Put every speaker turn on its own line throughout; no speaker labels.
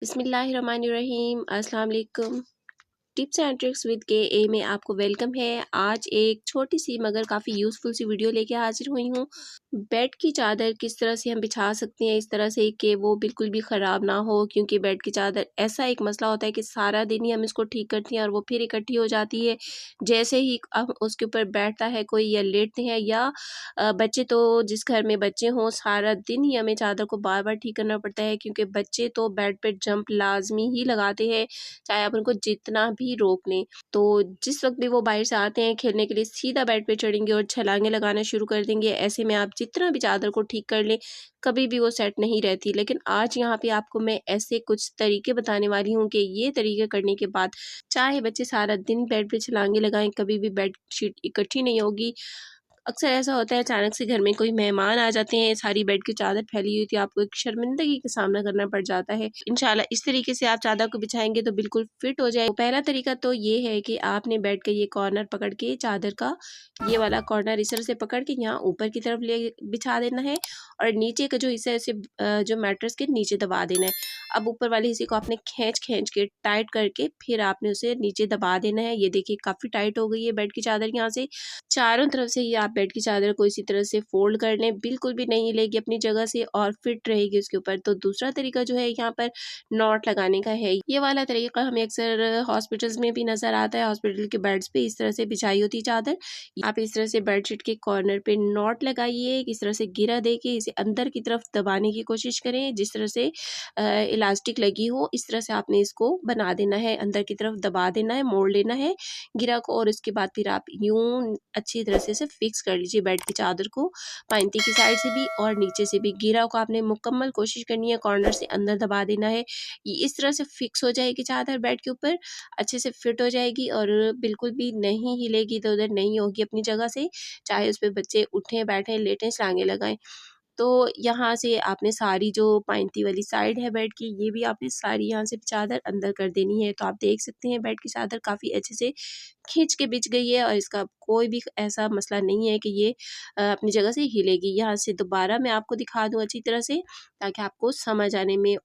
बिस्मिल्लाहिर्रहमानिर्रहीम। अस्सलाम वालेकुम। टिप्स एंड ट्रिक्स विद के ए में आपको वेलकम है। आज एक छोटी सी मगर काफ़ी यूज़फुल सी वीडियो लेके हाजिर हुई हूँ। बेड की चादर किस तरह से हम बिछा सकते हैं इस तरह से कि वो बिल्कुल भी ख़राब ना हो, क्योंकि बेड की चादर ऐसा एक मसला होता है कि सारा दिन ही हम इसको ठीक करते हैं और वो फिर इकट्ठी हो जाती है। जैसे ही अब उसके ऊपर बैठता है कोई या लेटते हैं या बच्चे, तो जिस घर में बच्चे हों सारा दिन ही हमें चादर को बार बार ठीक करना पड़ता है, क्योंकि बच्चे तो बेड पे जंप लाजमी ही लगाते हैं, चाहे आप उनको जितना भी रोक लें। तो जिस वक़्त भी वो बाहर से आते हैं खेलने के लिए, सीधा बेड पे चढ़ेंगे और छलांगे लगाना शुरू कर देंगे। ऐसे में आप जितना भी चादर को ठीक कर लें, कभी भी वो सेट नहीं रहती। लेकिन आज यहाँ पे आपको मैं ऐसे कुछ तरीके बताने वाली हूँ कि ये तरीके करने के बाद चाहे बच्चे सारा दिन बेड पे छलांगे लगाएँ, कभी भी बेडशीट इकट्ठी नहीं होगी। अक्सर ऐसा होता है अचानक से घर में कोई मेहमान आ जाते हैं, सारी बेड की चादर फैली हुई थी, आपको एक शर्मिंदगी का सामना करना पड़ जाता है। इंशाल्लाह इस तरीके से आप चादर को बिछाएंगे तो बिल्कुल फिट हो जाए। तो पहला तरीका तो ये है कि आपने बेड का ये कॉर्नर पकड़ के चादर का ये वाला कॉर्नर इस तरह से पकड़ के यहाँ ऊपर की तरफ ले बिछा देना है, और नीचे का जो हिस्सा है उसे जो मैट्रेस के नीचे दबा देना है। अब ऊपर वाले हिस्से को आपने खींच खींच के टाइट करके फिर आपने उसे नीचे दबा देना है। ये देखिए काफ़ी टाइट हो गई है बेड की चादर। यहाँ से चारों तरफ से ये आप बेड की चादर को इसी तरह से फोल्ड कर लें, बिल्कुल भी नहीं हिलेगी अपनी जगह से और फिट रहेगी उसके ऊपर। तो दूसरा तरीका जो है यहाँ पर नॉट लगाने का है। ये वाला तरीका हमें अक्सर हॉस्पिटल्स में भी नज़र आता है। हॉस्पिटल के बेड्स पे इस तरह से बिछाई होती चादर, आप इस तरह से बेडशीट के कॉर्नर पे नॉट लगाइए, इस तरह से गिरा दे के इसे अंदर की तरफ दबाने की कोशिश करें। जिस तरह से इलास्टिक लगी हो इस तरह से आपने इसको बना देना है, अंदर की तरफ दबा देना है, मोड़ लेना है गिरा को, और उसके बाद फिर आप यूं अच्छी तरह से इसे फिक्स कर लीजिए बेड की चादर को, पाइंती की साइड से भी और नीचे से भी। गिरा को आपने मुकम्मल कोशिश करनी है कॉर्नर से अंदर दबा देना है। ये इस तरह से फिक्स हो जाएगी चादर बेड के ऊपर, अच्छे से फिट हो जाएगी और बिल्कुल भी नहीं हिलेगी, इधर उधर नहीं होगी अपनी जगह से, चाहे उस पर बच्चे उठें बैठें लेटें छलांगे लगाएं। तो यहाँ से आपने सारी जो पाइंती वाली साइड है बेड की, ये भी आपने सारी यहाँ से चादर अंदर कर देनी है। तो आप देख सकते हैं बेड की चादर काफ़ी अच्छे से खींच के बिछ गई है और इसका कोई भी ऐसा मसला नहीं है कि ये अपनी जगह से हिलेगी। यहाँ से दोबारा मैं आपको दिखा दूँ अच्छी तरह से, ताकि आपको समझ आने में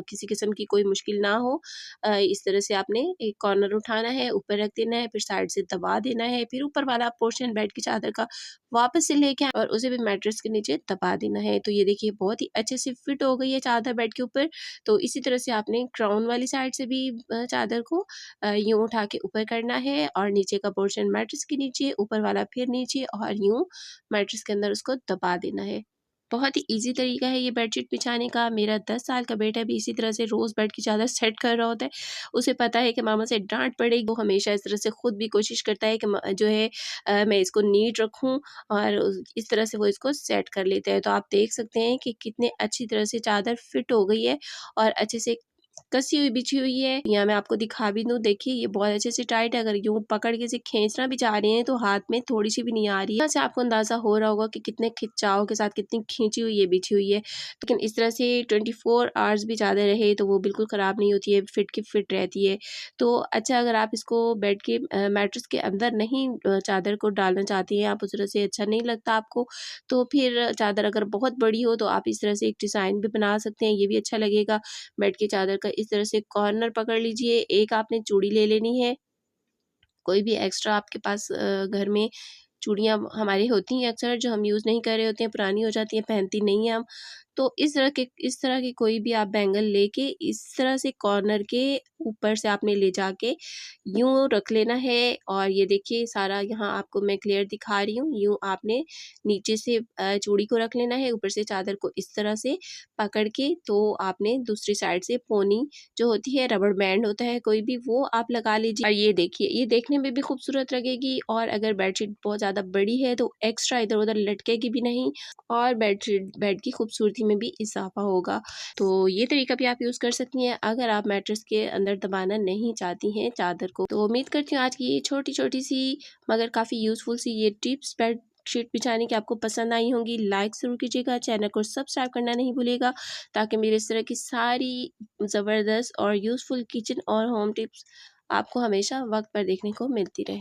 किसी किस्म की कोई मुश्किल ना हो। इस तरह से आपने एक कॉर्नर उठाना है, ऊपर रख देना है, फिर साइड से दबा देना है, फिर ऊपर वाला पोर्शन बेड की चादर का वापस से लेके और उसे भी मैट्रेस के नीचे दबा देना है। तो ये देखिए बहुत ही अच्छे से फिट हो गई है चादर बेड के ऊपर। तो इसी तरह से आपने क्राउन वाली साइड से भी चादर को यूँ उठा के ऊपर करना है, और नीचे का पोर्शन मैट्रेस के नीचे, ऊपर वाला फिर नीचे, और यूँ मैट्रेस के अंदर उसको दबा देना है। बहुत ही ईज़ी तरीका है ये बेडशीट बिछाने का। मेरा 10 साल का बेटा भी इसी तरह से रोज़ बेड की चादर सेट कर रहा होता है। उसे पता है कि मामा से डाँट पड़ेगी, वो हमेशा इस तरह से खुद भी कोशिश करता है कि जो है मैं इसको नीट रखूँ, और इस तरह से वो इसको सेट कर लेता है। तो आप देख सकते हैं कि कितने अच्छी तरह से चादर फिट हो गई है और अच्छे से कसी हुई बिछी हुई है। यहाँ मैं आपको दिखा भी दूँ, देखिए ये बहुत अच्छे से टाइट है। अगर यूँ पकड़ के इसे खींचना भी चाह रहे हैं तो हाथ में थोड़ी-सी भी नहीं आ रही है। यहाँ से आपको अंदाज़ा हो रहा होगा कि कितने खिंचाव के साथ कितनी खींची हुई ये बिछी हुई है। लेकिन इस तरह से 24 आवर्स भी चादर रहे तो वो बिल्कुल ख़राब नहीं होती है, फिट की फिट रहती है। तो अच्छा, अगर आप इसको बेड के मैट्रेस के अंदर नहीं चादर को डालना चाहती हैं, आप उस तरह से अच्छा नहीं लगता आपको, तो फिर चादर अगर बहुत बड़ी हो तो आप इस तरह से एक डिज़ाइन भी बना सकते हैं, ये भी अच्छा लगेगा। बेड की चादर का इस तरह से कॉर्नर पकड़ लीजिए, एक आपने चूड़ी ले लेनी है, कोई भी एक्स्ट्रा आपके पास घर में चूड़ियाँ हमारी होती हैं अक्सर, जो हम यूज़ नहीं कर रहे होते हैं, पुरानी हो जाती हैं, पहनती नहीं हैं हम। तो इस तरह के कोई भी आप बैंगल लेके इस तरह से कॉर्नर के ऊपर से आपने ले जाके यूँ रख लेना है, और ये देखिए सारा यहाँ आपको मैं क्लियर दिखा रही हूँ। यूँ आपने नीचे से चूड़ी को रख लेना है, ऊपर से चादर को इस तरह से पकड़ के, तो आपने दूसरी साइड से पोनी जो होती है, रबड़ बैंड होता है कोई भी, वो आप लगा लीजिए। और ये देखिए ये देखने में भी खूबसूरत लगेगी, और अगर बेडशीट बहुत ज़्यादा बड़ी है तो एक्स्ट्रा इधर-उधर लटकेगी भी नहीं, और बेड की खूबसूरती में भी इज़ाफ़ा होगा। तो ये तरीका भी आप यूज़ कर सकती हैं अगर आप मैट्रेस के अंदर दबाना नहीं चाहती हैं चादर को। तो उम्मीद करती हूँ आज की ये छोटी-छोटी सी मगर काफ़ी यूज़फुल सी ये टिप्स बेडशीट बिछाने की आपको पसंद आई होंगी। लाइक ज़रूर कीजिएगा, चैनल को सब्सक्राइब करना नहीं भूलिएगा, ताकि मेरे इस तरह की सारी ज़बरदस्त और यूज़फुल किचन और होम टिप्स आपको हमेशा वक़्त पर देखने को मिलती रहे।